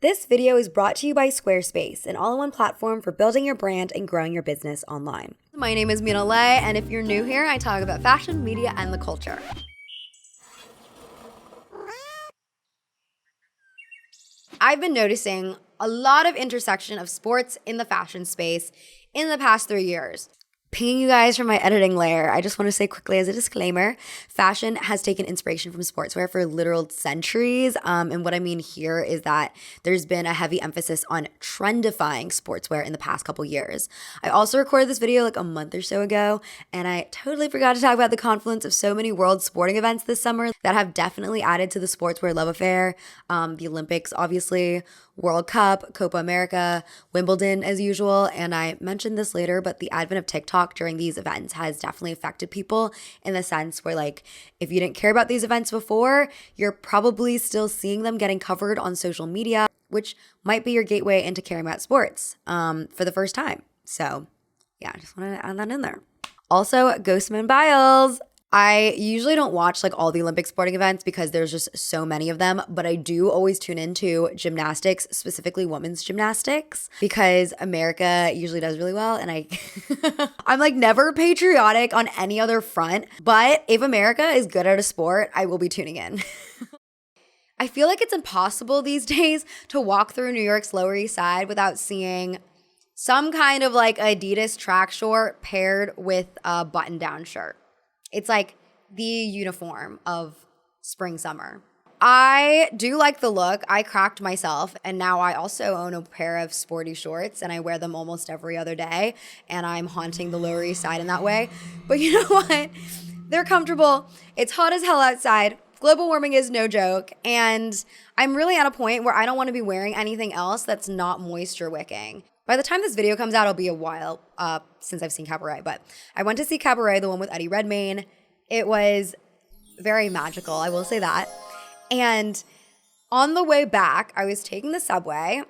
This video is brought to you by Squarespace, an all-in-one platform for building your brand and growing your business online. My name is Mina, and if you're new here, I talk about fashion, media, and the culture. I've been noticing a lot of intersection of sports in the fashion space in the past 3 years. Pinging you guys from my editing layer, I just want to say quickly as a disclaimer, fashion has taken inspiration from sportswear for literal centuries. And what I mean here is that there's been a heavy emphasis on trendifying sportswear in the past couple years. I also recorded this video like a month or so ago, and I totally forgot to talk about the confluence of so many world sporting events this summer that have definitely added to the sportswear love affair. The Olympics, obviously, World Cup, Copa America, Wimbledon as usual, and I mentioned this later, but the advent of TikTok during these events has definitely affected people in the sense where, like, if you didn't care about these events before, you're probably still seeing them getting covered on social media, which might be your gateway into caring about sports for the first time. So yeah, I just wanted to add that in there. Also, Ghostman Biles. I usually don't watch like all the Olympic sporting events because there's just so many of them, but I do always tune into gymnastics, specifically women's gymnastics, because America usually does really well, and I'm like never patriotic on any other front, but if America is good at a sport, I will be tuning in. I feel like it's impossible these days to walk through New York's Lower East Side without seeing some kind of like Adidas track short paired with a button-down shirt. It's like the uniform of spring, summer. I do like the look. I cracked myself, and now I also own a pair of sporty shorts, and I wear them almost every other day, and I'm haunting the Lower East Side in that way. But you know what? They're comfortable. It's hot as hell outside. Global warming is no joke, and I'm really at a point where I don't want to be wearing anything else that's not moisture wicking. By the time this video comes out, it'll be a while since I've seen Cabaret, but I went to see Cabaret, the one with Eddie Redmayne. It was very magical, I will say that. And on the way back, I was taking the subway,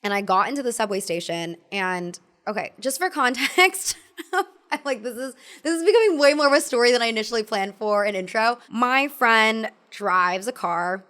and I got into the subway station, and okay, just for context, I'm like, this is becoming way more of a story than I initially planned for an intro. My friend drives a car,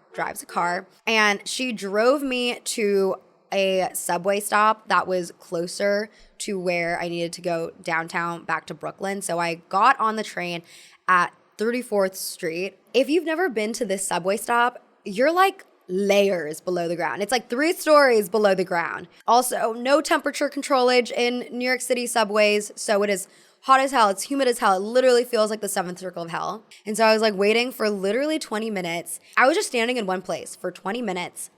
and she drove me to a subway stop that was closer to where I needed to go downtown back to Brooklyn. So I got on the train at 34th Street. If you've never been to this subway stop, you're like layers below the ground. It's like 3 stories below the ground. Also, no temperature controlage in New York City subways. So it is hot as hell. It's humid as hell. It literally feels like the 7th circle of hell. And so I was like waiting for literally 20 minutes. I was just standing in one place for 20 minutes.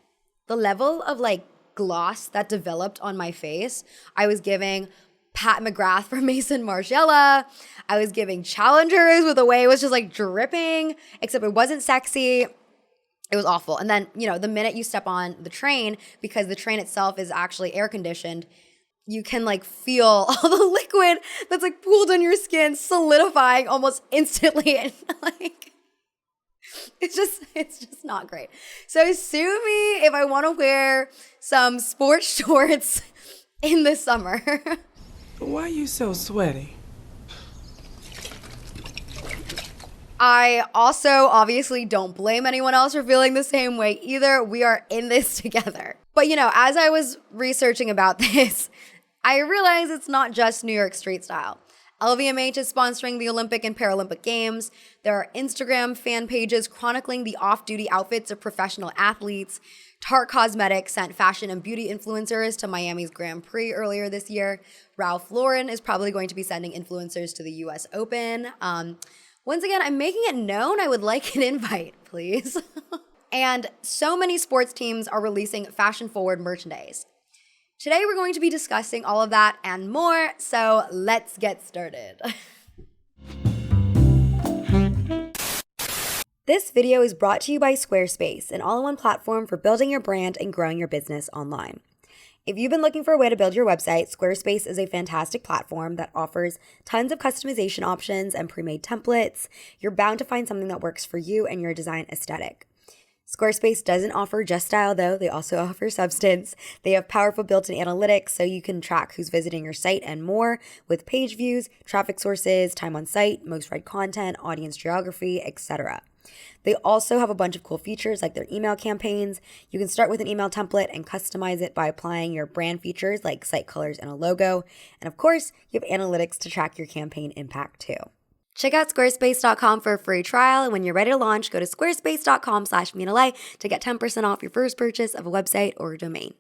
The level of like gloss that developed on my face, I was giving Pat McGrath from Mason Margiela. I was giving Challengers with the way it was just like dripping, except it wasn't sexy. It was awful. And then, you know, the minute you step on the train, because the train itself is actually air conditioned, you can like feel all the liquid that's like pooled on your skin solidifying almost instantly. And like, it's just not great. So sue me if I want to wear some sports shorts in the summer. Why are you so sweaty? I also obviously don't blame anyone else for feeling the same way either. We are in this together. But you know, as I was researching about this, I realized it's not just New York street style. LVMH is sponsoring the Olympic and Paralympic Games. There are Instagram fan pages chronicling the off-duty outfits of professional athletes. Tarte Cosmetics sent fashion and beauty influencers to Miami's Grand Prix earlier this year. Ralph Lauren is probably going to be sending influencers to the US Open. Once again, I'm making it known I would like an invite, please. And so many sports teams are releasing fashion-forward merchandise. Today, we're going to be discussing all of that and more, so let's get started. This video is brought to you by Squarespace, an all-in-one platform for building your brand and growing your business online. If you've been looking for a way to build your website, Squarespace is a fantastic platform that offers tons of customization options and pre-made templates. You're bound to find something that works for you and your design aesthetic. Squarespace doesn't offer just style, though. They also offer substance. They have powerful built-in analytics, so you can track who's visiting your site and more with page views, traffic sources, time on site, most read content, audience geography, etc. They also have a bunch of cool features like their email campaigns. You can start with an email template and customize it by applying your brand features like site colors and a logo. And of course, you have analytics to track your campaign impact too. Check out squarespace.com for a free trial. And when you're ready to launch, go to squarespace.com/MinaLay to get 10% off your first purchase of a website or a domain.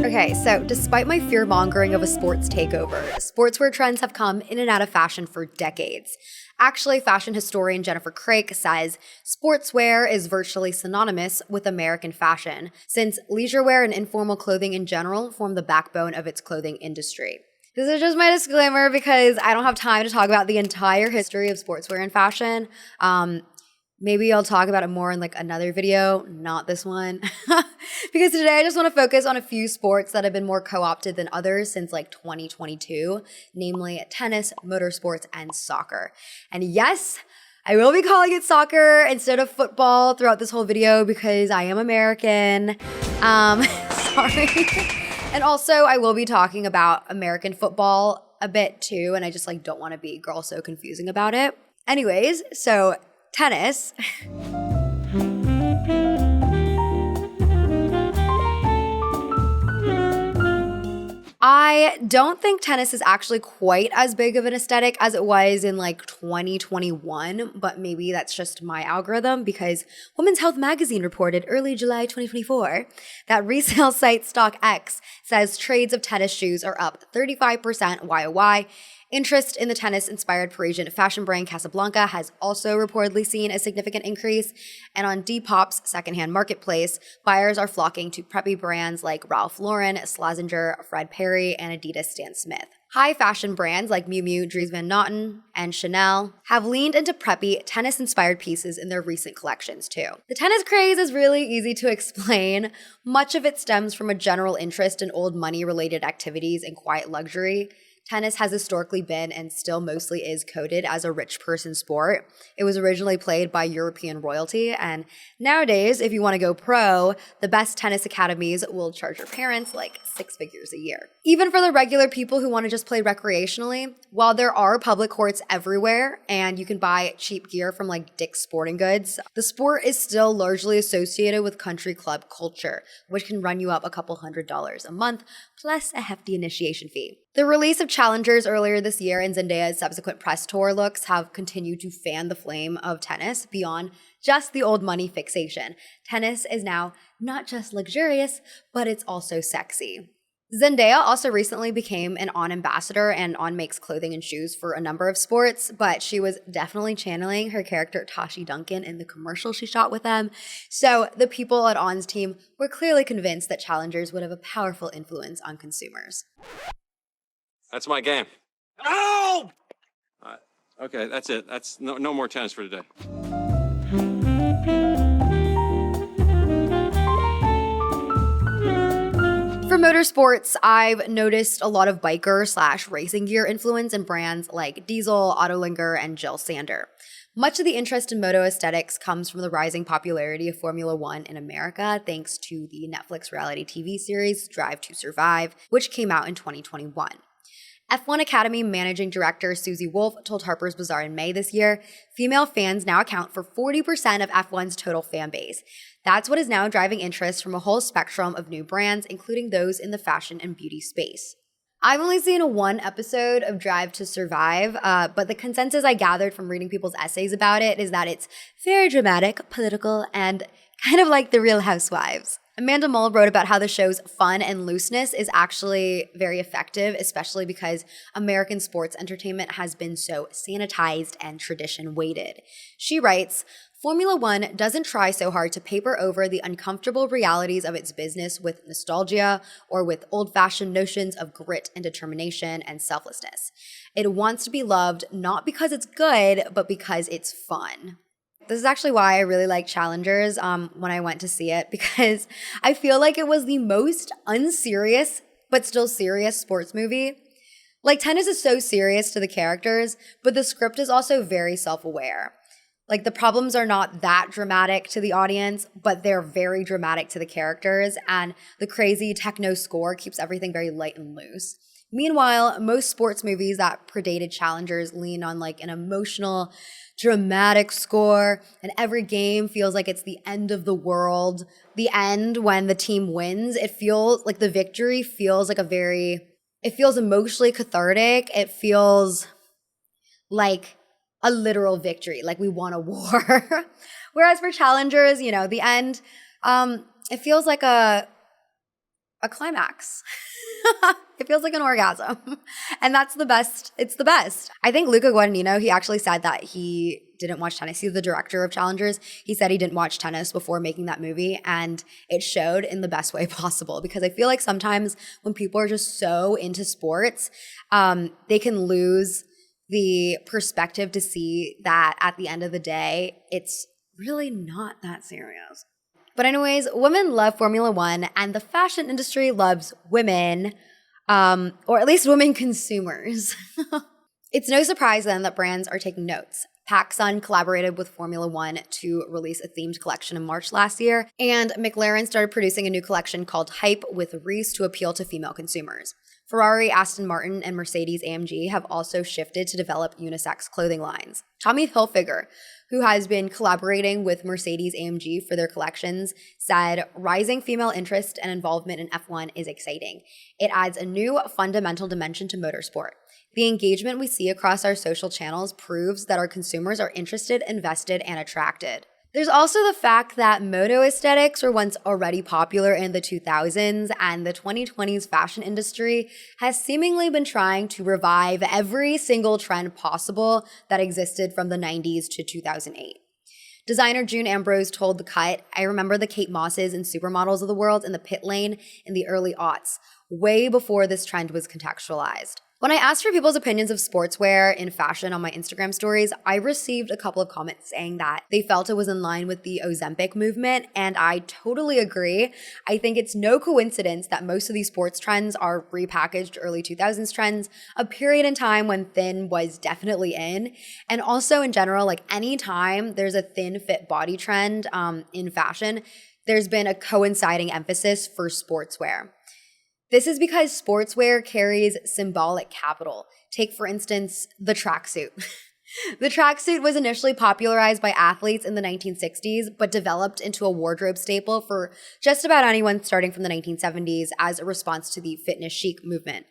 Okay, so despite my fear-mongering of a sports takeover, sportswear trends have come in and out of fashion for decades. Actually, fashion historian Jennifer Craik says sportswear is virtually synonymous with American fashion, since leisure wear and informal clothing in general form the backbone of its clothing industry. This is just my disclaimer because I don't have time to talk about the entire history of sportswear and fashion. Maybe I'll talk about it more in like another video, not this one. Because today I just want to focus on a few sports that have been more co-opted than others since like 2022, namely tennis, motorsports, and soccer. And yes, I will be calling it soccer instead of football throughout this whole video because I am American. Sorry. And also I will be talking about American football a bit too, and I just like don't want to be girl so confusing about it. Anyways, so tennis. I don't think tennis is actually quite as big of an aesthetic as it was in like 2021, but maybe that's just my algorithm because Women's Health magazine reported early July 2024 that resale site StockX says trades of tennis shoes are up 35% YOY. Interest in the tennis-inspired Parisian fashion brand Casablanca has also reportedly seen a significant increase, and on Depop's secondhand marketplace, buyers are flocking to preppy brands like Ralph Lauren, Slazenger, Fred Perry, and Adidas Stan Smith. High fashion brands like Miu Miu, Dries Van Noten, and Chanel have leaned into preppy, tennis-inspired pieces in their recent collections too. The tennis craze is really easy to explain. Much of it stems from a general interest in old money-related activities and quiet luxury. Tennis has historically been and still mostly is coded as a rich person sport. It was originally played by European royalty, and nowadays, if you want to go pro, the best tennis academies will charge your parents like 6 figures a year. Even for the regular people who want to just play recreationally, while there are public courts everywhere and you can buy cheap gear from like Dick's Sporting Goods, the sport is still largely associated with country club culture, which can run you up a couple $100s a month, plus a hefty initiation fee. The release of Challengers earlier this year and Zendaya's subsequent press tour looks have continued to fan the flame of tennis beyond just the old money fixation. Tennis is now not just luxurious, but it's also sexy. Zendaya also recently became an On ambassador and On makes clothing and shoes for a number of sports, but she was definitely channeling her character Tashi Duncan in the commercial she shot with them. So the people at On's team were clearly convinced that Challengers would have a powerful influence on consumers. That's my game. Oh! Okay, that's it. That's no more tennis for today. For motorsports, I've noticed a lot of biker/racing gear influence in brands like Diesel, Autolinger, and Jill Sander. Much of the interest in moto aesthetics comes from the rising popularity of Formula One in America thanks to the Netflix reality TV series Drive to Survive, which came out in 2021. F1 Academy managing director Susie Wolf told Harper's Bazaar in May this year, female fans now account for 40% of F1's total fan base. That's what is now driving interest from a whole spectrum of new brands, including those in the fashion and beauty space. I've only seen one episode of Drive to Survive, but the consensus I gathered from reading people's essays about it is that it's very dramatic, political, and kind of like The Real Housewives. Amanda Mull wrote about how the show's fun and looseness is actually very effective, especially because American sports entertainment has been so sanitized and tradition-weighted. She writes, Formula One doesn't try so hard to paper over the uncomfortable realities of its business with nostalgia or with old-fashioned notions of grit and determination and selflessness. It wants to be loved not because it's good, but because it's fun. This is actually why I really like Challengers when I went to see it, because I feel like it was the most unserious but still serious sports movie. Like, tennis is so serious to the characters, but the script is also very self-aware. Like, the problems are not that dramatic to the audience, but they're very dramatic to the characters, and the crazy techno score keeps everything very light and loose. Meanwhile, most sports movies that predated Challengers lean on like an emotional, dramatic score, and every game feels like it's the end of the world. The end, when the team wins, it feels like the victory feels like it feels emotionally cathartic. It feels like a literal victory, like we won a war. Whereas for Challengers, you know, the end, it feels like a climax. It feels like an orgasm. And that's the best. It's the best. I think Luca Guadagnino, he actually said that he didn't watch tennis. He's the director of Challengers. He said he didn't watch tennis before making that movie, and it showed in the best way possible, because I feel like sometimes when people are just so into sports, they can lose the perspective to see that at the end of the day, it's really not that serious. But anyways, women love Formula One, and the fashion industry loves women, or at least women consumers. It's no surprise then that brands are taking notes. PacSun collaborated with Formula One to release a themed collection in March last year, and McLaren started producing a new collection called Hype with Reese to appeal to female consumers. Ferrari, Aston Martin, and Mercedes-AMG have also shifted to develop unisex clothing lines. Tommy Hilfiger, who has been collaborating with Mercedes-AMG for their collections, said, "Rising female interest and involvement in F1 is exciting. It adds a new fundamental dimension to motorsport. The engagement we see across our social channels proves that our consumers are interested, invested, and attracted." There's also the fact that moto aesthetics were once already popular in the 2000s, and the 2020s fashion industry has seemingly been trying to revive every single trend possible that existed from the 90s to 2008. Designer June Ambrose told The Cut, "I remember the Kate Mosses and supermodels of the world in the pit lane in the early aughts, way before this trend was contextualized." When I asked for people's opinions of sportswear in fashion on my Instagram stories, I received a couple of comments saying that they felt it was in line with the Ozempic movement, and I totally agree. I think it's no coincidence that most of these sports trends are repackaged early 2000s trends, a period in time when thin was definitely in. And also in general, like anytime there's a thin fit body trend in fashion, there's been a coinciding emphasis for sportswear. This is because sportswear carries symbolic capital. Take, for instance, the tracksuit. The tracksuit was initially popularized by athletes in the 1960s, but developed into a wardrobe staple for just about anyone starting from the 1970s as a response to the fitness chic movement.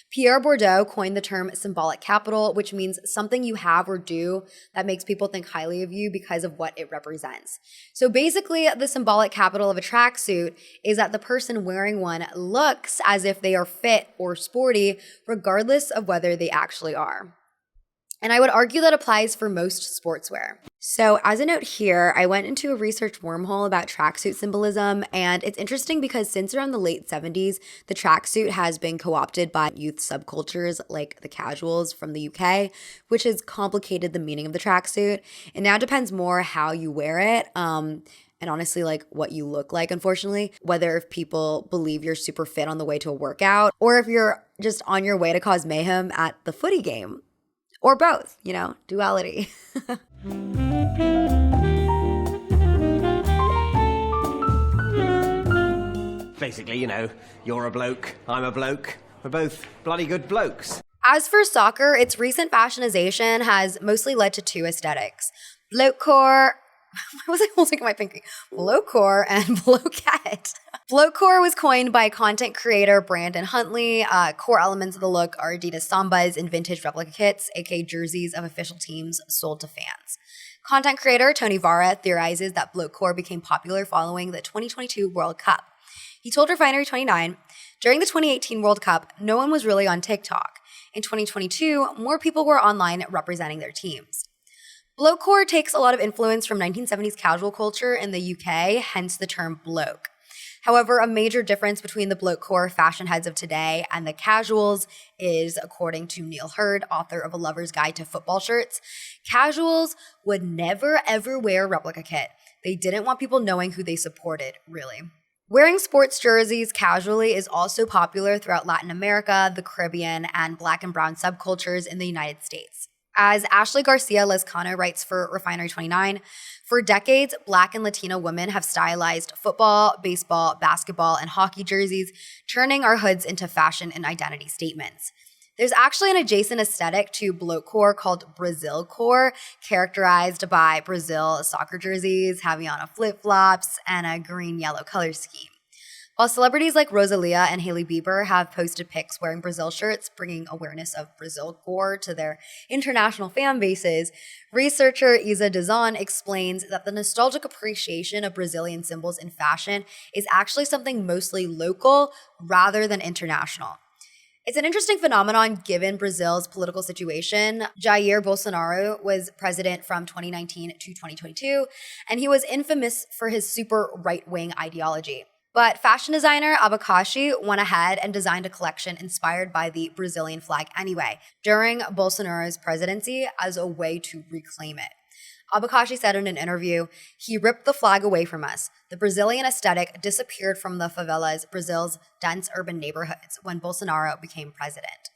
Pierre Bourdieu coined the term symbolic capital, which means something you have or do that makes people think highly of you because of what it represents. So basically, the symbolic capital of a tracksuit is that the person wearing one looks as if they are fit or sporty, regardless of whether they actually are. And I would argue that applies for most sportswear. So as a note here, I went into a research wormhole about tracksuit symbolism, and it's interesting because since around the late 70s, the tracksuit has been co-opted by youth subcultures like the casuals from the UK, which has complicated the meaning of the tracksuit. It now depends more how you wear it, and honestly, like what you look like, unfortunately, whether if people believe you're super fit on the way to a workout, or if you're just on your way to cause mayhem at the footy game. Or both, you know, duality. Basically, you know, you're a bloke, I'm a bloke. We're both bloody good blokes. As for soccer, its recent fashionization has mostly led to two aesthetics. Blokecore. Why was I holding my pinky? Blokecore and blokette. Blokecore was coined by content creator Brandon Huntley. Core elements of the look are Adidas Sambas and vintage replica kits, aka jerseys of official teams sold to fans. Content creator Tony Vara theorizes that blokecore became popular following the 2022 World Cup. He told Refinery29, "During the 2018 World Cup, no one was really on TikTok. In 2022, more people were online representing their teams." Blokecore takes a lot of influence from 1970s casual culture in the UK, hence the term bloke. However, a major difference between the blokecore fashion heads of today and the casuals is, according to Neil Hurd, author of A Lover's Guide to Football Shirts, casuals would never ever wear a replica kit. They didn't want people knowing who they supported, really. Wearing sports jerseys casually is also popular throughout Latin America, the Caribbean, and Black and brown subcultures in the United States. As Ashley Garcia Lezcano writes for Refinery29, for decades, Black and Latina women have stylized football, baseball, basketball, and hockey jerseys, turning our hoods into fashion and identity statements. There's actually an adjacent aesthetic to blokecore called Brazilcore, characterized by Brazil soccer jerseys, having on a flip-flops, and a green-yellow color scheme. While celebrities like Rosalia and Hailey Bieber have posted pics wearing Brazil shirts, bringing awareness of Brazilcore to their international fan bases, researcher Isa Dizon explains that the nostalgic appreciation of Brazilian symbols in fashion is actually something mostly local rather than international. It's an interesting phenomenon given Brazil's political situation. Jair Bolsonaro was president from 2019 to 2022, and he was infamous for his super right-wing ideology. But fashion designer Abacaxi went ahead and designed a collection inspired by the Brazilian flag anyway, during Bolsonaro's presidency as a way to reclaim it. Abacaxi said in an interview, "He ripped the flag away from us. The Brazilian aesthetic disappeared from the favelas, Brazil's dense urban neighborhoods, when Bolsonaro became president."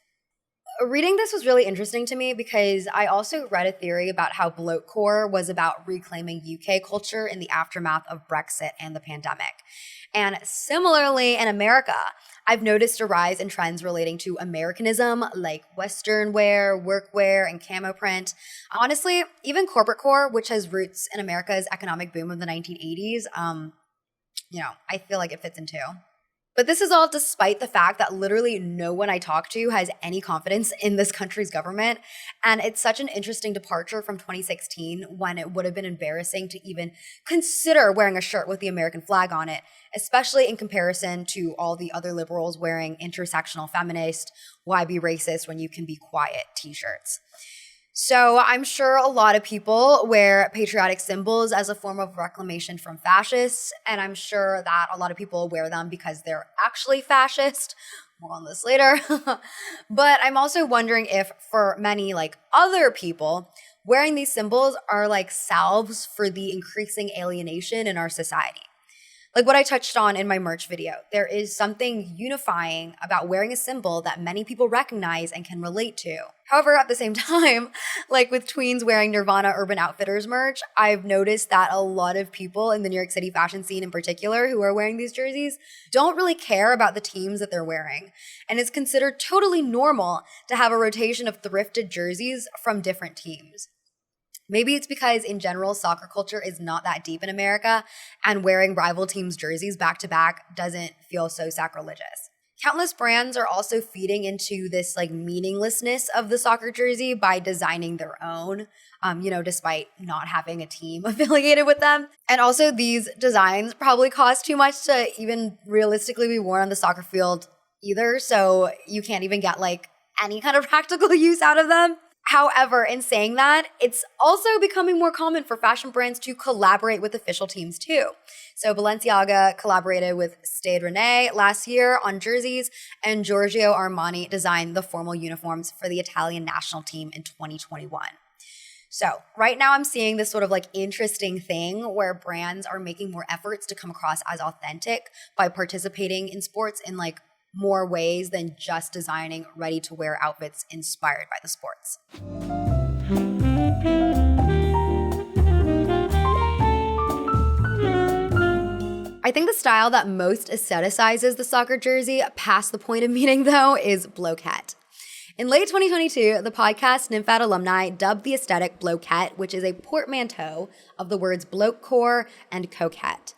Reading this was really interesting to me because I also read a theory about how blokecore was about reclaiming UK culture in the aftermath of Brexit and the pandemic. And similarly in America, I've noticed a rise in trends relating to Americanism like Western wear, workwear, and camo print. Honestly, even corporate core, which has roots in America's economic boom of the 1980s, I feel like it fits in too. But this is all despite the fact that literally no one I talk to has any confidence in this country's government. And it's such an interesting departure from 2016 when it would have been embarrassing to even consider wearing a shirt with the American flag on it, especially in comparison to all the other liberals wearing intersectional feminist, why be racist when you can be quiet t-shirts. So I'm sure a lot of people wear patriotic symbols as a form of reclamation from fascists, and I'm sure that a lot of people wear them because they're actually fascist. More on this later. But I'm also wondering if for many like other people, wearing these symbols are like salves for the increasing alienation in our society. Like what I touched on in my merch video, there is something unifying about wearing a symbol that many people recognize and can relate to. However, at the same time, like with tweens wearing Nirvana Urban Outfitters merch, I've noticed that a lot of people in the New York City fashion scene in particular who are wearing these jerseys don't really care about the teams that they're wearing. And it's considered totally normal to have a rotation of thrifted jerseys from different teams. Maybe it's because in general, soccer culture is not that deep in America, and wearing rival teams' jerseys back to back doesn't feel so sacrilegious. Countless brands are also feeding into this like meaninglessness of the soccer jersey by designing their own, despite not having a team affiliated with them. And also these designs probably cost too much to even realistically be worn on the soccer field either, so you can't even get like any kind of practical use out of them. However, in saying that, it's also becoming more common for fashion brands to collaborate with official teams too. So Balenciaga collaborated with Stade Rennais last year on jerseys, and Giorgio Armani designed the formal uniforms for the Italian national team in 2021. So right now I'm seeing this sort of like interesting thing where brands are making more efforts to come across as authentic by participating in sports in like more ways than just designing ready-to-wear outfits inspired by the sports. I think the style that most aestheticizes the soccer jersey past the point of meaning, though, is blokette. In late 2022, the podcast NymphAd alumni dubbed the aesthetic blokette, which is a portmanteau of the words blokecore and coquette.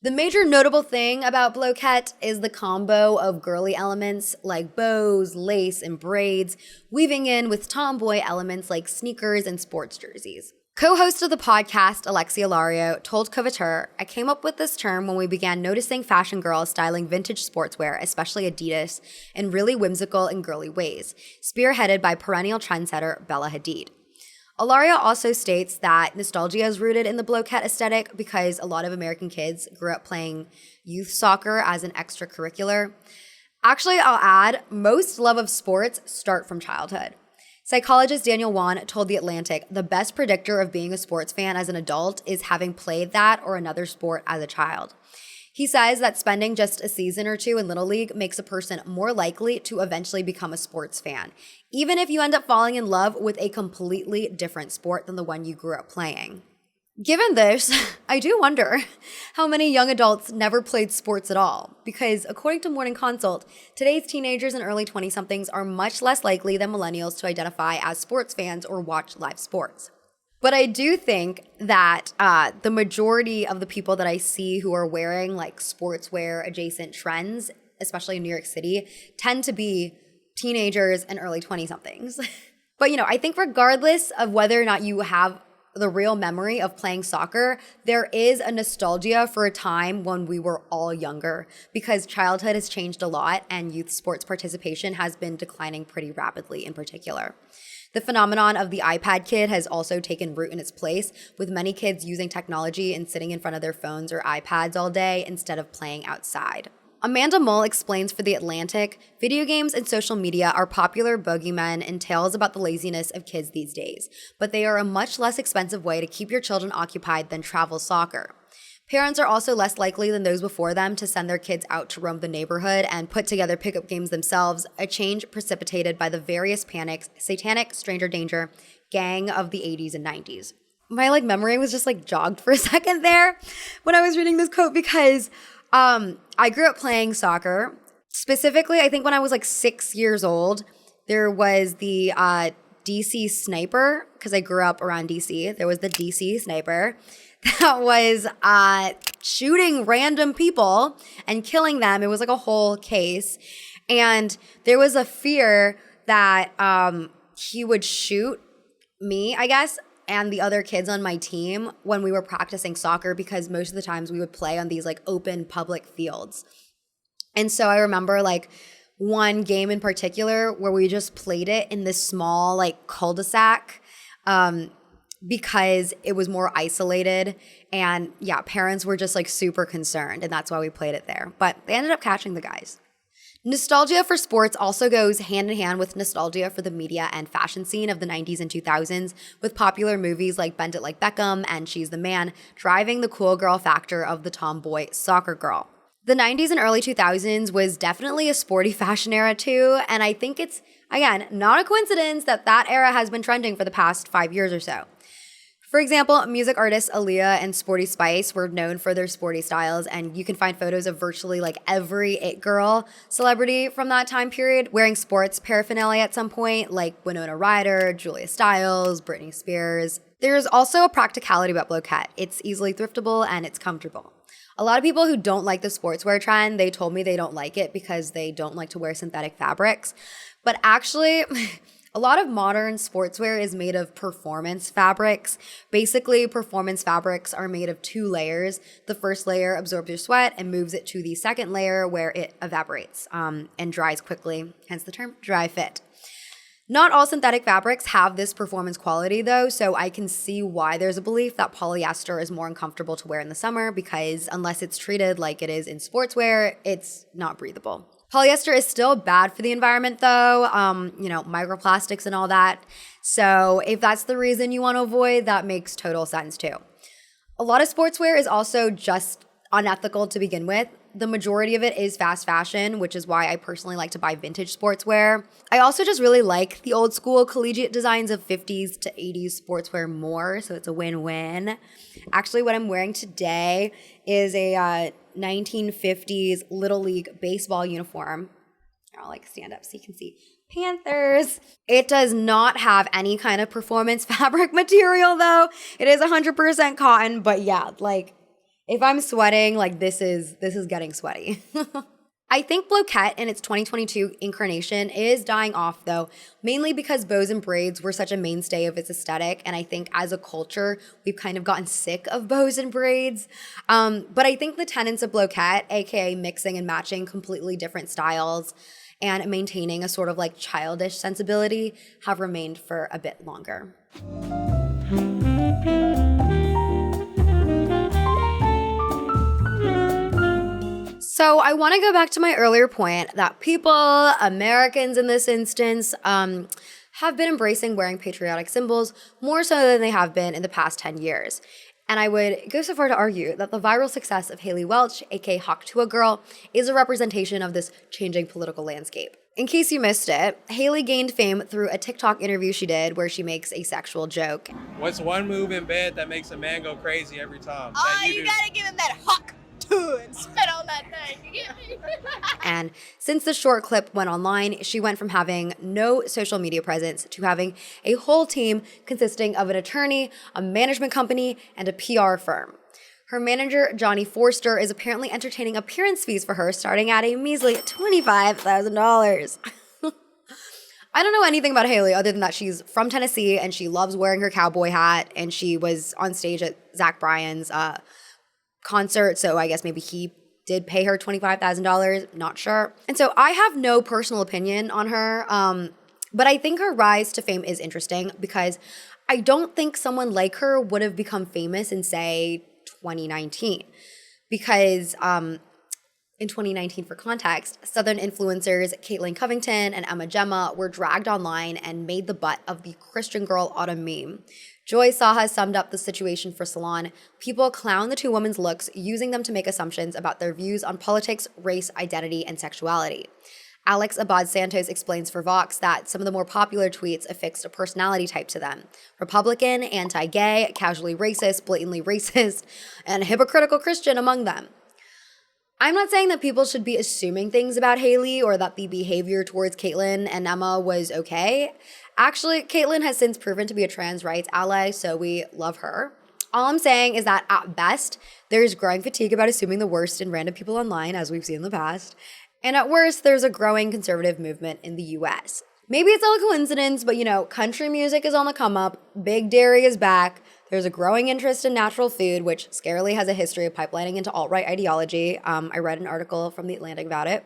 The major notable thing about blokette is the combo of girly elements like bows, lace, and braids, weaving in with tomboy elements like sneakers and sports jerseys. Co-host of the podcast, Alexia Lario, told Coveteur, "I came up with this term when we began noticing fashion girls styling vintage sportswear, especially Adidas, in really whimsical and girly ways, spearheaded by perennial trendsetter Bella Hadid." Alaria also states that nostalgia is rooted in the blokette aesthetic because a lot of American kids grew up playing youth soccer as an extracurricular. Actually, I'll add, most love of sports start from childhood. Psychologist Daniel Wan told The Atlantic, "The best predictor of being a sports fan as an adult is having played that or another sport as a child." He says that spending just a season or two in Little League makes a person more likely to eventually become a sports fan, even if you end up falling in love with a completely different sport than the one you grew up playing. Given this, I do wonder how many young adults never played sports at all, because according to Morning Consult, today's teenagers and early 20-somethings are much less likely than millennials to identify as sports fans or watch live sports. But I do think that the majority of the people that I see who are wearing like sportswear adjacent trends, especially in New York City, tend to be teenagers and early 20-somethings. But, I think regardless of whether or not you have the real memory of playing soccer, there is a nostalgia for a time when we were all younger, because childhood has changed a lot and youth sports participation has been declining pretty rapidly in particular. The phenomenon of the iPad kid has also taken root in its place, with many kids using technology and sitting in front of their phones or iPads all day instead of playing outside. Amanda Mull explains for The Atlantic, video games and social media are popular bogeymen and tales about the laziness of kids these days, but they are a much less expensive way to keep your children occupied than travel soccer. Parents are also less likely than those before them to send their kids out to roam the neighborhood and put together pickup games themselves, a change precipitated by the various panics, satanic, stranger danger, gang of the 80s and 90s. My memory was just jogged for a second there when I was reading this quote, because I grew up playing soccer. Specifically, I think when I was 6 years old, there was the DC Sniper, because I grew up around DC. There was the DC Sniper that was shooting random people and killing them. It was a whole case. And there was a fear that he would shoot me, I guess, and the other kids on my team when we were practicing soccer, because most of the times we would play on these open public fields. And so I remember one game in particular where we just played it in this small cul-de-sac, because it was more isolated, and parents were just super concerned, and that's why we played it there. But they ended up catching the guys. Nostalgia for sports also goes hand in hand with nostalgia for the media and fashion scene of the 90s and 2000s, with popular movies like Bend It Like Beckham and She's the Man driving the cool girl factor of the tomboy soccer girl. The 90s and early 2000s was definitely a sporty fashion era too, and I think it's, again, not a coincidence that that era has been trending for the past 5 years or so. For example, music artists Aaliyah and Sporty Spice were known for their sporty styles, and you can find photos of virtually every it girl celebrity from that time period wearing sports paraphernalia at some point, like Winona Ryder, Julia Stiles, Britney Spears. There's also a practicality about blokette. It's easily thriftable and it's comfortable. A lot of people who don't like the sportswear trend, they told me they don't like it because they don't like to wear synthetic fabrics. But actually, a lot of modern sportswear is made of performance fabrics. Basically, performance fabrics are made of 2 layers. The first layer absorbs your sweat and moves it to the second layer where it evaporates and dries quickly, hence the term dry fit. Not all synthetic fabrics have this performance quality though, so I can see why there's a belief that polyester is more uncomfortable to wear in the summer, because unless it's treated like it is in sportswear, it's not breathable. Polyester is still bad for the environment though, microplastics and all that. So if that's the reason you want to avoid, that makes total sense too. A lot of sportswear is also just unethical to begin with. The majority of it is fast fashion, which is why I personally like to buy vintage sportswear. I also just really like the old school collegiate designs of 50s to 80s sportswear more, so it's a win-win. Actually, what I'm wearing today is a 1950s Little League baseball uniform. I'll stand up so you can see. Panthers. It does not have any kind of performance fabric material though. It is 100% cotton, but yeah, if I'm sweating, this is getting sweaty. I think blokette in its 2022 incarnation is dying off though, mainly because bows and braids were such a mainstay of its aesthetic, and I think as a culture, we've kind of gotten sick of bows and braids. But I think the tenets of blokette, aka mixing and matching completely different styles and maintaining a sort of childish sensibility, have remained for a bit longer. So I want to go back to my earlier point that people, Americans in this instance, have been embracing wearing patriotic symbols more so than they have been in the past 10 years. And I would go so far to argue that the viral success of Hayley Welch, aka Hawk Tuah Girl, is a representation of this changing political landscape. In case you missed it, Hayley gained fame through a TikTok interview she did where she makes a sexual joke. What's one move in bed that makes a man go crazy every time? Oh, you gotta give him that Hawk Tuah and spit on that thing, you get me? And since the short clip went online, she went from having no social media presence to having a whole team consisting of an attorney, a management company, and a PR firm. Her manager, Johnny Forster, is apparently entertaining appearance fees for her starting at a measly $25,000. I don't know anything about Hayley other than that she's from Tennessee and she loves wearing her cowboy hat, and she was on stage at Zach Bryan's concert, so I guess maybe he did pay her $25,000, not sure. And so I have no personal opinion on her, but I think her rise to fame is interesting because I don't think someone like her would have become famous in, say, 2019. Because in 2019, for context, Southern influencers Caitlin Covington and Emma Gemma were dragged online and made the butt of the Christian Girl Autumn meme. Joy Saha summed up the situation for Salon. People clown the two women's looks, using them to make assumptions about their views on politics, race, identity, and sexuality. Alex Abad Santos explains for Vox that some of the more popular tweets affixed a personality type to them: Republican, anti-gay, casually racist, blatantly racist, and hypocritical Christian among them. I'm not saying that people should be assuming things about Hayley or that the behavior towards Caitlin and Emma was okay. Actually, Caitlin has since proven to be a trans rights ally, so we love her. All I'm saying is that at best, there's growing fatigue about assuming the worst in random people online, as we've seen in the past. And at worst, there's a growing conservative movement in the US. Maybe it's all a coincidence, but country music is on the come up, Big Dairy is back, there's a growing interest in natural food, which scarily has a history of pipelining into alt-right ideology. I read an article from The Atlantic about it.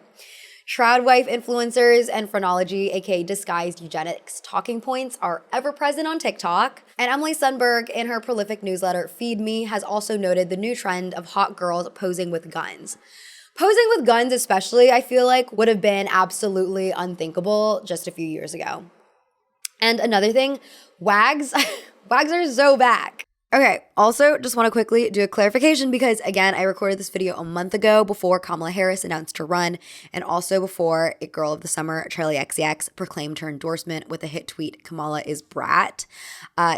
Shroud wife influencers and phrenology, aka disguised eugenics talking points, are ever present on TikTok. And Emily Sundberg, in her prolific newsletter Feed Me, has also noted the new trend of hot girls posing with guns. Posing with guns especially, I feel like, would have been absolutely unthinkable just a few years ago. And another thing, wags. Wags are so back. Okay, also just want to quickly do a clarification because, again, I recorded this video a month ago before Kamala Harris announced her run, and also before It Girl of the Summer, Charlie XCX, proclaimed her endorsement with a hit tweet, Kamala is brat.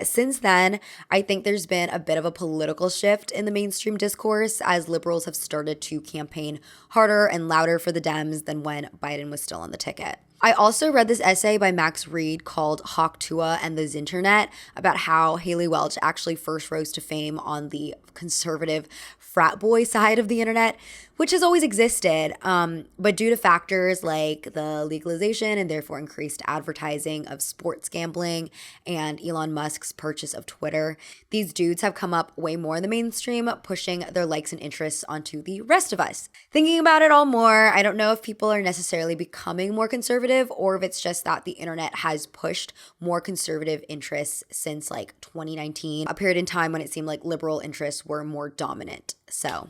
Since then, I think there's been a bit of a political shift in the mainstream discourse as liberals have started to campaign harder and louder for the Dems than when Biden was still on the ticket. I also read this essay by Max Reed called Hawk Tuah and the Zinternet about how Hayley Welch actually first rose to fame on the conservative frat boy side of the internet, which has always existed, but due to factors like the legalization and therefore increased advertising of sports gambling and Elon Musk's purchase of Twitter, these dudes have come up way more in the mainstream, pushing their likes and interests onto the rest of us. Thinking about it all more, I don't know if people are necessarily becoming more conservative or if it's just that the internet has pushed more conservative interests since like 2019, a period in time when it seemed like liberal interests were more dominant. So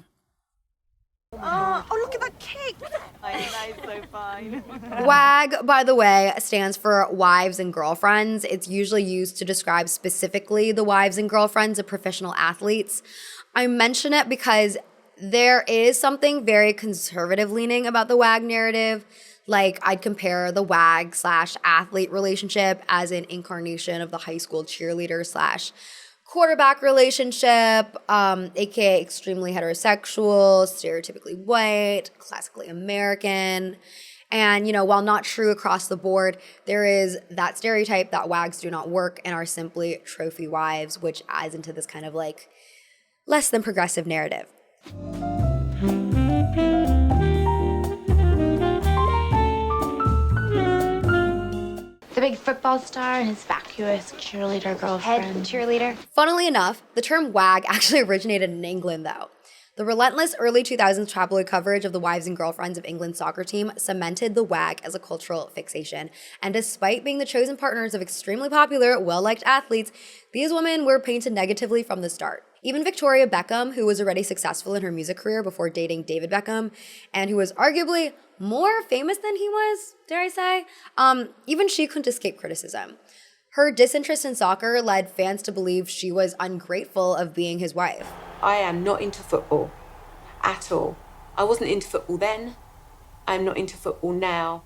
Oh, look at that cake. That is so fine. WAG, by the way, stands for Wives and Girlfriends. It's usually used to describe specifically the wives and girlfriends of professional athletes. I mention it because there is something very conservative leaning about the WAG narrative. Like, I'd compare the WAG/athlete relationship as an incarnation of the high school cheerleader/quarterback relationship, aka extremely heterosexual, stereotypically white, classically American. And, while not true across the board, there is that stereotype that WAGs do not work and are simply trophy wives, which adds into this kind of like less than progressive narrative. The big football star and his vacuous cheerleader girlfriend. Head cheerleader. Funnily enough, the term WAG actually originated in England, though. The relentless early 2000s tabloid coverage of the wives and girlfriends of England's soccer team cemented the WAG as a cultural fixation. And despite being the chosen partners of extremely popular, well-liked athletes, these women were painted negatively from the start. Even Victoria Beckham, who was already successful in her music career before dating David Beckham, and who was arguably more famous than he was, dare I say, even she couldn't escape criticism. Her disinterest in soccer led fans to believe she was ungrateful of being his wife. I am not into football at all. I wasn't into football then. I'm not into football now.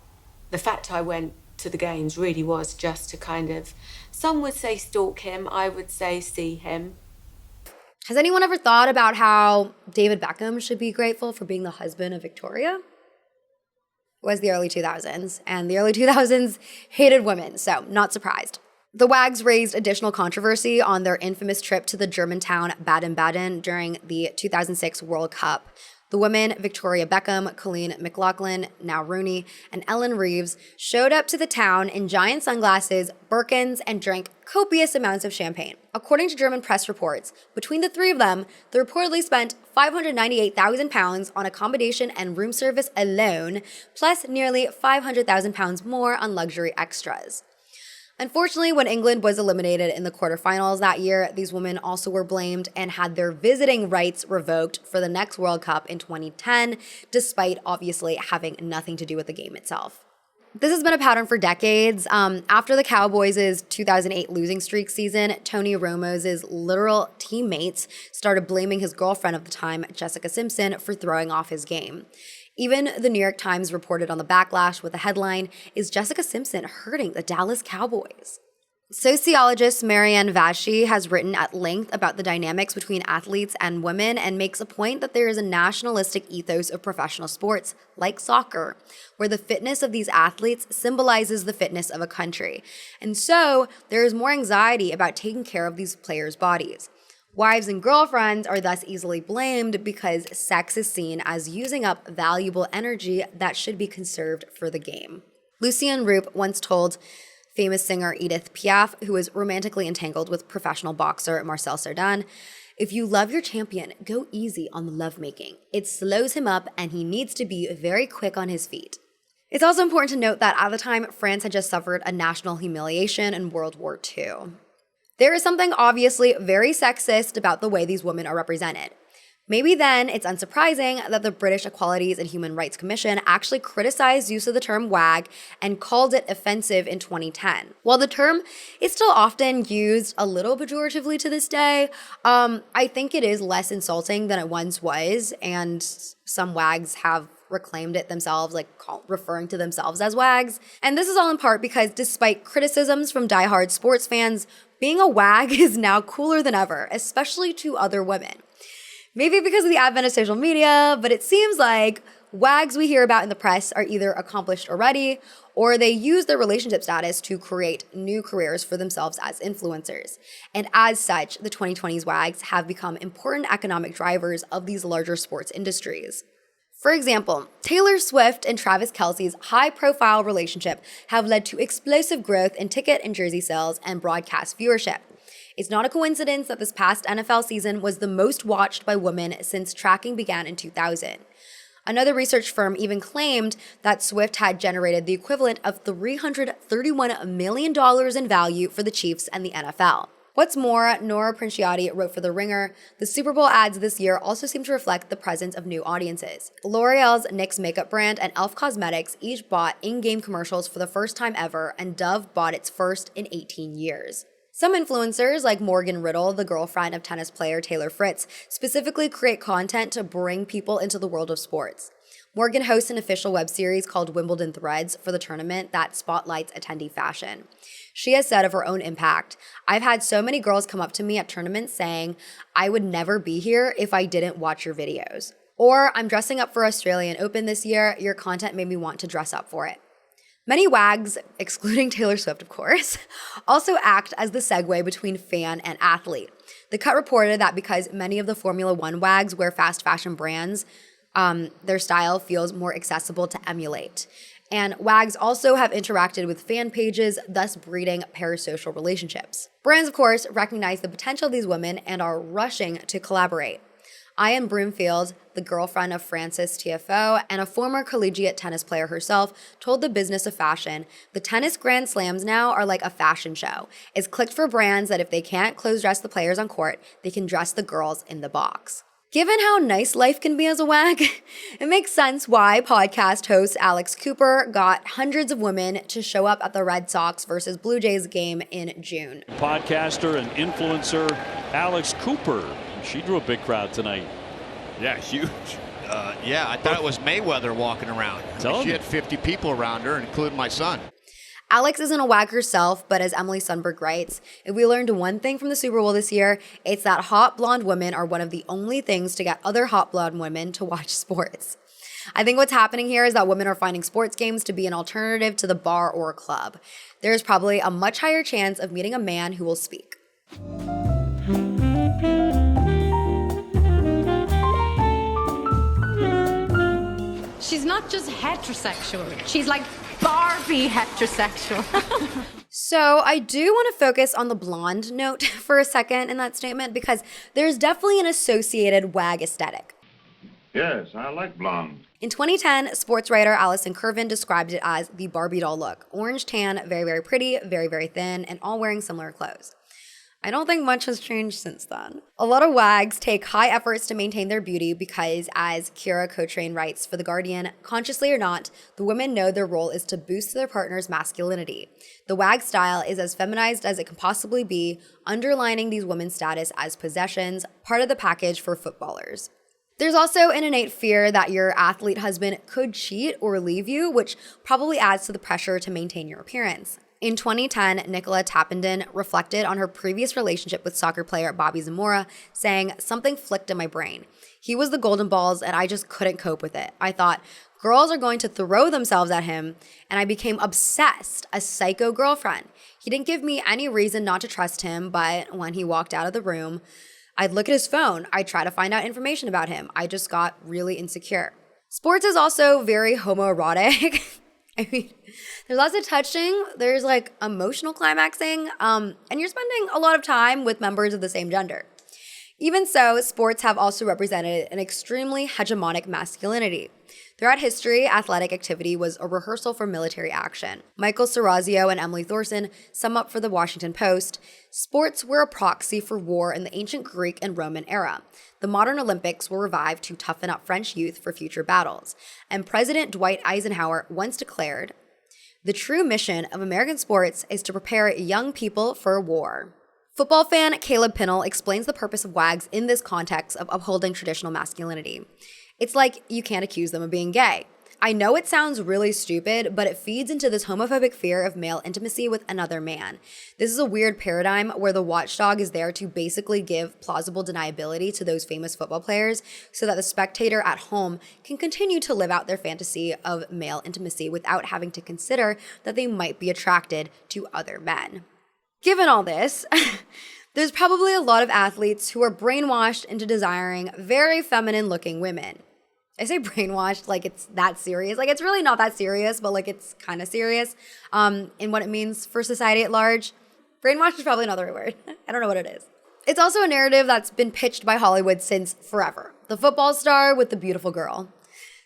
The fact I went to the games really was just to kind of, some would say stalk him, I would say see him. Has anyone ever thought about how David Beckham should be grateful for being the husband of Victoria? It was the early 2000s, and the early 2000s hated women, so not surprised. The Wags raised additional controversy on their infamous trip to the German town Baden-Baden during the 2006 World Cup. The women, Victoria Beckham, Colleen McLaughlin, now Rooney, and Ellen Reeves, showed up to the town in giant sunglasses, Birkins, and drank copious amounts of champagne. According to German press reports, between the three of them, they reportedly spent £598,000 on accommodation and room service alone, plus nearly £500,000 more on luxury extras. Unfortunately, when England was eliminated in the quarterfinals that year, these women also were blamed and had their visiting rights revoked for the next World Cup in 2010, despite obviously having nothing to do with the game itself. This has been a pattern for decades. After the Cowboys' 2008 losing streak season, Tony Romo's literal teammates started blaming his girlfriend of the time, Jessica Simpson, for throwing off his game. Even the New York Times reported on the backlash with the headline, "Is Jessica Simpson hurting the Dallas Cowboys?" Sociologist Mariann Vaczi has written at length about the dynamics between athletes and women and makes a point that there is a nationalistic ethos of professional sports, like soccer, where the fitness of these athletes symbolizes the fitness of a country. And so there is more anxiety about taking care of these players' bodies. Wives and girlfriends are thus easily blamed because sex is seen as using up valuable energy that should be conserved for the game. Lucian Roup once told famous singer Edith Piaf, who was romantically entangled with professional boxer Marcel Cerdan, "If you love your champion, go easy on the lovemaking. It slows him up and he needs to be very quick on his feet." It's also important to note that at the time, France had just suffered a national humiliation in World War II. There is something obviously very sexist about the way these women are represented. Maybe then it's unsurprising that the British Equalities and Human Rights Commission actually criticized use of the term WAG and called it offensive in 2010. While the term is still often used a little pejoratively to this day, I think it is less insulting than it once was, and some WAGs have reclaimed it themselves, referring to themselves as WAGs. And this is all in part because despite criticisms from diehard sports fans, being a WAG is now cooler than ever, especially to other women. Maybe because of the advent of social media, but it seems like WAGs we hear about in the press are either accomplished already, or they use their relationship status to create new careers for themselves as influencers. And as such, the 2020s WAGs have become important economic drivers of these larger sports industries. For example, Taylor Swift and Travis Kelce's high-profile relationship have led to explosive growth in ticket and jersey sales and broadcast viewership. It's not a coincidence that this past NFL season was the most watched by women since tracking began in 2000. Another research firm even claimed that Swift had generated the equivalent of $331 million in value for the Chiefs and the NFL. What's more, Nora Princiati wrote for The Ringer, the Super Bowl ads this year also seem to reflect the presence of new audiences. L'Oreal's NYX makeup brand and e.l.f. Cosmetics each bought in-game commercials for the first time ever, and Dove bought its first in 18 years. Some influencers, like Morgan Riddle, the girlfriend of tennis player Taylor Fritz, specifically create content to bring people into the world of sports. Morgan hosts an official web series called Wimbledon Threads for the tournament that spotlights attendee fashion. She has said of her own impact, "I've had so many girls come up to me at tournaments saying, 'I would never be here if I didn't watch your videos.' Or, 'I'm dressing up for Australian Open this year, your content made me want to dress up for it.'" Many WAGs, excluding Taylor Swift of course, also act as the segue between fan and athlete. The Cut reported that because many of the Formula One WAGs wear fast fashion brands, their style feels more accessible to emulate. And WAGs also have interacted with fan pages, thus breeding parasocial relationships. Brands, of course, recognize the potential of these women and are rushing to collaborate. Ian Broomfield, the girlfriend of Francis Tiafoe and a former collegiate tennis player herself, told the Business of Fashion, "The tennis Grand Slams now are like a fashion show. It's clicked for brands that if they can't close dress the players on court, they can dress the girls in the box." Given how nice life can be as a wag, it makes sense why podcast host Alex Cooper got hundreds of women to show up at the Red Sox versus Blue Jays game in June. Podcaster and influencer Alex Cooper. She drew a big crowd tonight. Yeah, huge. I thought it was Mayweather walking around. She had 50 people around her, including my son. Alex isn't a wag herself, but as Emily Sundberg writes, if we learned one thing from the Super Bowl this year, it's that hot blonde women are one of the only things to get other hot blonde women to watch sports. I think what's happening here is that women are finding sports games to be an alternative to the bar or club. There's probably a much higher chance of meeting a man who will speak. She's not just heterosexual. She's like Barbie heterosexual. So I do want to focus on the blonde note for a second in that statement because there's definitely an associated wag aesthetic. Yes, I like blonde. In 2010, sports writer Allison Curvin described it as the Barbie doll look. Orange tan, very, very pretty, very, very thin, and all wearing similar clothes. I don't think much has changed since then. A lot of wags take high efforts to maintain their beauty because, as Kira Cotrain writes for The Guardian, consciously or not, the women know their role is to boost their partner's masculinity. The wag style is as feminized as it can possibly be, underlining these women's status as possessions, part of the package for footballers. There's also an innate fear that your athlete husband could cheat or leave you, which probably adds to the pressure to maintain your appearance. In 2010, Nicola Tappenden reflected on her previous relationship with soccer player Bobby Zamora, saying, "Something flicked in my brain. He was the golden balls and I just couldn't cope with it. I thought, girls are going to throw themselves at him, and I became obsessed, a psycho girlfriend. He didn't give me any reason not to trust him, but when he walked out of the room, I'd look at his phone. I'd try to find out information about him. I just got really insecure." Sports is also very homoerotic. I mean, there's lots of touching, there's like emotional climaxing, and you're spending a lot of time with members of the same gender. Even so, sports have also represented an extremely hegemonic masculinity. Throughout history, athletic activity was a rehearsal for military action. Michael Serrazio and Emily Thorson sum up for the Washington Post, sports were a proxy for war in the ancient Greek and Roman era. The modern Olympics were revived to toughen up French youth for future battles. And President Dwight Eisenhower once declared, "The true mission of American sports is to prepare young people for war." Football fan Caleb Pinnell explains the purpose of wags in this context of upholding traditional masculinity. It's like you can't accuse them of being gay. I know it sounds really stupid, but it feeds into this homophobic fear of male intimacy with another man. This is a weird paradigm where the watchdog is there to basically give plausible deniability to those famous football players so that the spectator at home can continue to live out their fantasy of male intimacy without having to consider that they might be attracted to other men. Given all this, there's probably a lot of athletes who are brainwashed into desiring very feminine-looking women. I say brainwashed like it's that serious. Like, it's really not that serious, but like it's kind of serious in what it means for society at large. Brainwashed is probably another word. I don't know what it is. It's also a narrative that's been pitched by Hollywood since forever. The football star with the beautiful girl.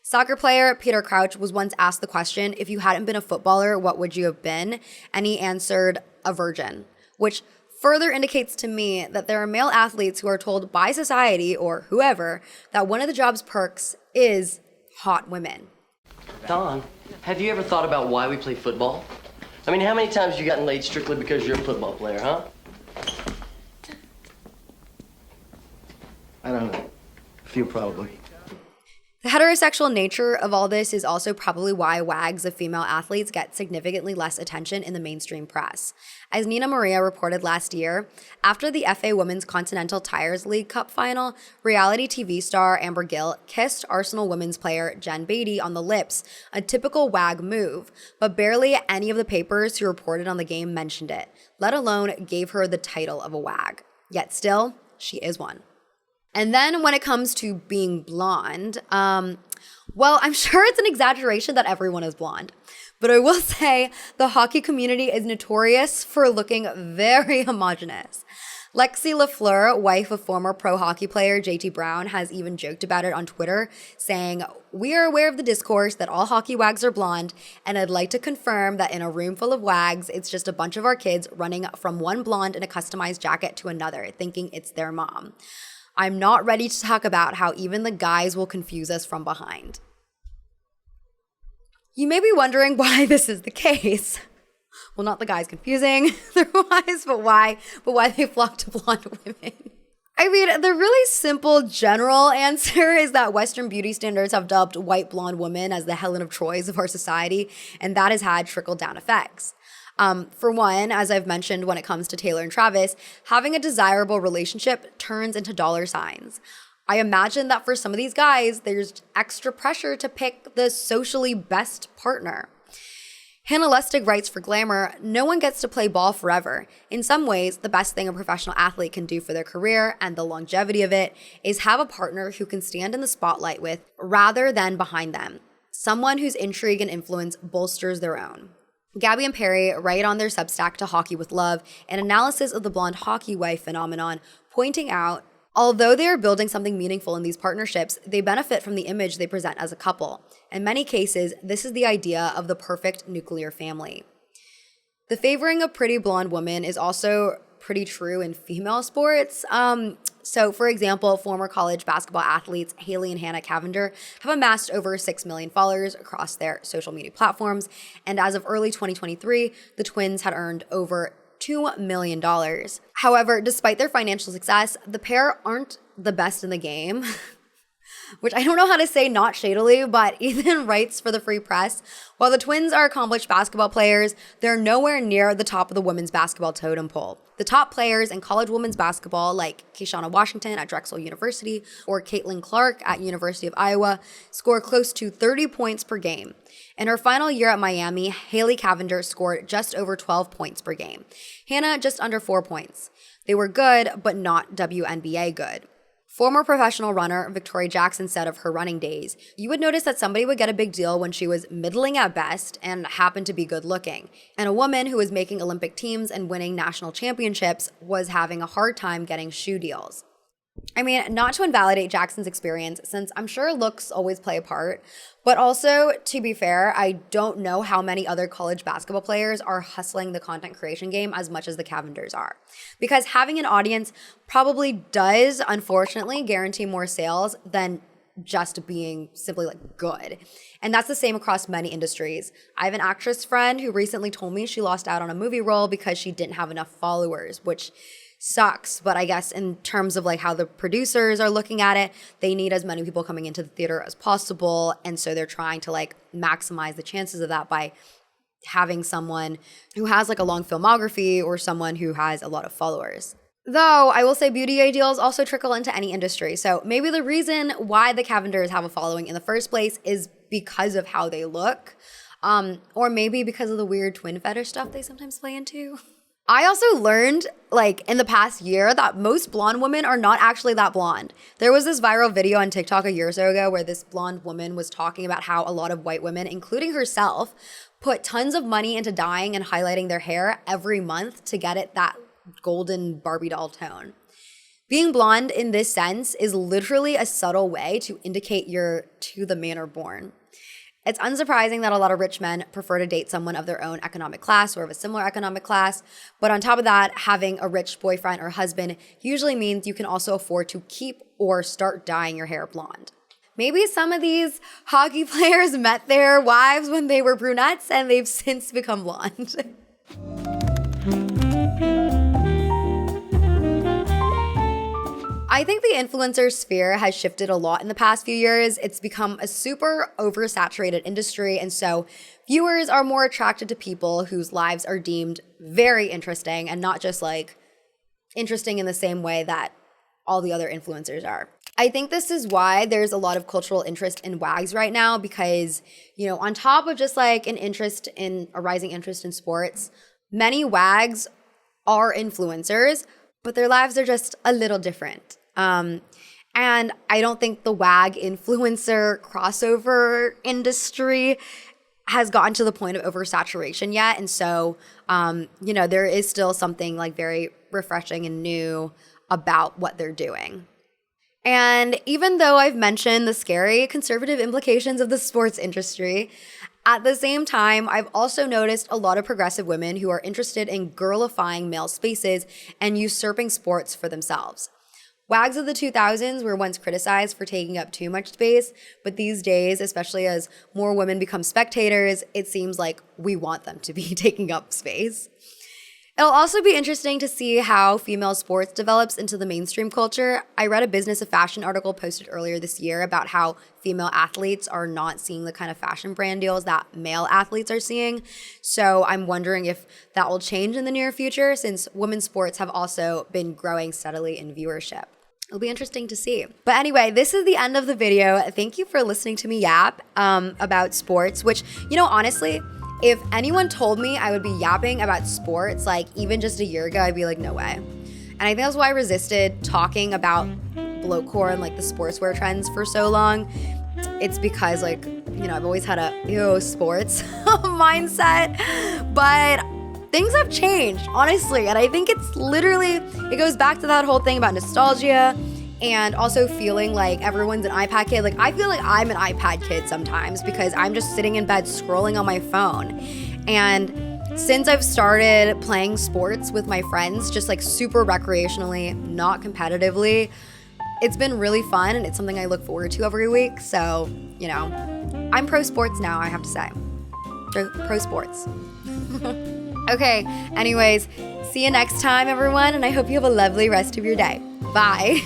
Soccer player Peter Crouch was once asked the question, if you hadn't been a footballer, what would you have been? And he answered, a virgin, which further indicates to me that there are male athletes who are told by society or whoever that one of the job's perks is hot women. Don, have you ever thought about why we play football? I mean, how many times have you gotten laid strictly because you're a football player, huh? I don't know. A few probably. The heterosexual nature of all this is also probably why wags of female athletes get significantly less attention in the mainstream press. As Nina Maria reported last year, after the FA Women's Continental Tires League Cup final, reality TV star Amber Gill kissed Arsenal women's player Jen Beattie on the lips, a typical wag move, but barely any of the papers who reported on the game mentioned it, let alone gave her the title of a wag. Yet still, she is one. And then when it comes to being blonde, well, I'm sure it's an exaggeration that everyone is blonde. But I will say the hockey community is notorious for looking very homogenous. Lexi Lafleur, wife of former pro hockey player JT Brown, has even joked about it on Twitter, saying, "We are aware of the discourse that all hockey wags are blonde, and I'd like to confirm that in a room full of wags, it's just a bunch of our kids running from one blonde in a customized jacket to another, thinking it's their mom." I'm not ready to talk about how even the guys will confuse us from behind. You may be wondering why this is the case. Well, not the guys confusing their wives, but why they flock to blonde women. I mean, the really simple general answer is that Western beauty standards have dubbed white blonde women as the Helen of Troy's of our society, and that has had trickle-down effects. For one, as I've mentioned when it comes to Taylor and Travis, having a desirable relationship turns into dollar signs. I imagine that for some of these guys, there's extra pressure to pick the socially best partner. Hannah Lustig writes for Glamour, no one gets to play ball forever. In some ways, the best thing a professional athlete can do for their career and the longevity of it is have a partner who can stand in the spotlight with rather than behind them. Someone whose intrigue and influence bolsters their own. Gabby and Perry write on their Substack To Hockey With Love an analysis of the blonde hockey wife phenomenon, pointing out, although they are building something meaningful in these partnerships, they benefit from the image they present as a couple. In many cases, this is the idea of the perfect nuclear family. The favoring of pretty blonde women is also pretty true in female sports. So, for example, former college basketball athletes Haley and Hannah Cavender have amassed over 6 million followers across their social media platforms. And as of early 2023, the twins had earned over $2 million. However, despite their financial success, the pair aren't the best in the game, which I don't know how to say not shadily, but Ethan writes for the Free Press, while the twins are accomplished basketball players, they're nowhere near the top of the women's basketball totem pole. The top players in college women's basketball, like Keishana Washington at Drexel University or Caitlin Clark at University of Iowa, score close to 30 points per game. In her final year at Miami, Haley Cavender scored just over 12 points per game. Hannah just under 4 points. They were good, but not WNBA good. Former professional runner Victoria Jackson said of her running days, you would notice that somebody would get a big deal when she was middling at best and happened to be good looking. And a woman who was making Olympic teams and winning national championships was having a hard time getting shoe deals. I mean, not to invalidate Jackson's experience, since I'm sure looks always play a part, but also, to be fair, I don't know how many other college basketball players are hustling the content creation game as much as the Cavenders are. Because having an audience probably does, unfortunately, guarantee more sales than just being simply like good. And that's the same across many industries. I have an actress friend who recently told me she lost out on a movie role because she didn't have enough followers, which sucks, but I guess in terms of like how the producers are looking at it, they need as many people coming into the theater as possible, and so they're trying to like maximize the chances of that by having someone who has like a long filmography or someone who has a lot of followers. Though I will say beauty ideals also trickle into any industry, so maybe the reason why the Cavenders have a following in the first place is because of how they look, or maybe because of the weird twin fetish stuff they sometimes play into. I also learned, like, in the past year that most blonde women are not actually that blonde. There was this viral video on TikTok a year or so ago where this blonde woman was talking about how a lot of white women, including herself, put tons of money into dyeing and highlighting their hair every month to get it that golden Barbie doll tone. Being blonde in this sense is literally a subtle way to indicate you're to the manner born. It's unsurprising that a lot of rich men prefer to date someone of their own economic class or of a similar economic class. But on top of that, having a rich boyfriend or husband usually means you can also afford to keep or start dyeing your hair blonde. Maybe some of these hockey players met their wives when they were brunettes and they've since become blonde. I think the influencer sphere has shifted a lot in the past few years. It's become a super oversaturated industry, and so viewers are more attracted to people whose lives are deemed very interesting and not just like interesting in the same way that all the other influencers are. I think this is why there's a lot of cultural interest in WAGs right now because, you know, on top of just like a rising interest in sports, many WAGs are influencers, but their lives are just a little different. And I don't think the WAG influencer crossover industry has gotten to the point of oversaturation yet. And so, you know, there is still something like very refreshing and new about what they're doing. And even though I've mentioned the scary conservative implications of the sports industry, at the same time, I've also noticed a lot of progressive women who are interested in girlifying male spaces and usurping sports for themselves. Wags of the 2000s were once criticized for taking up too much space, but these days, especially as more women become spectators, it seems like we want them to be taking up space. It'll also be interesting to see how female sports develops into the mainstream culture. I read a Business of Fashion article posted earlier this year about how female athletes are not seeing the kind of fashion brand deals that male athletes are seeing. So I'm wondering if that will change in the near future, since women's sports have also been growing steadily in viewership. It'll be interesting to see. But anyway, this is the end of the video. Thank you for listening to me yap about sports, which, you know, honestly, if anyone told me I would be yapping about sports, like even just a year ago, I'd be like, no way. And I think that's why I resisted talking about blokecore and like the sportswear trends for so long. It's because, like, you know, I've always had a sports mindset, but things have changed, honestly. And I think it's literally, it goes back to that whole thing about nostalgia and also feeling like everyone's an iPad kid. Like, I feel like I'm an iPad kid sometimes because I'm just sitting in bed scrolling on my phone. And since I've started playing sports with my friends, just like super recreationally, not competitively, it's been really fun and it's something I look forward to every week. So, you know, I'm pro sports now, I have to say. Pro sports. Okay, anyways, see you next time, everyone, and I hope you have a lovely rest of your day. Bye.